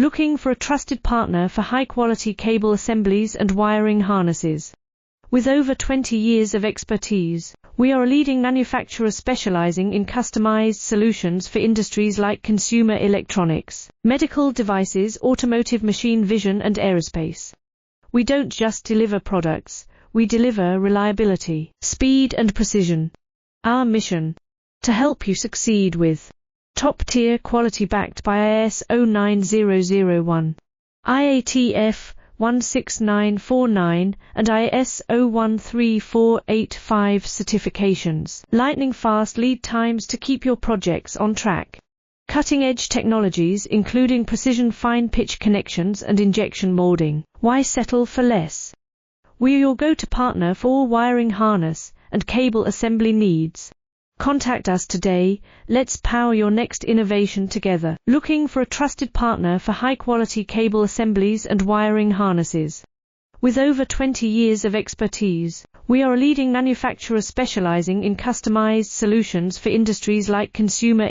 Looking for a trusted partner for high-quality cable assemblies and wiring harnesses. With over 20 years of expertise, we are a leading manufacturer specializing in customized solutions for industries like consumer electronics, medical devices, automotive, machine vision, and aerospace. We don't just deliver products, we deliver reliability, speed, and precision. Our mission: to help you succeed with top-tier quality backed by ISO 9001, IATF 16949 and ISO 13485 certifications, lightning-fast lead times to keep your projects on track. Cutting-edge technologies including precision fine-pitch connections and injection molding. Why settle for less? We are your go-to partner for all wiring harness and cable assembly needs. Contact us today. Let's power your next innovation together. Looking for a trusted partner for high-quality cable assemblies and wiring harnesses. With over 20 years of expertise, we are a leading manufacturer specializing in customized solutions for industries like consumer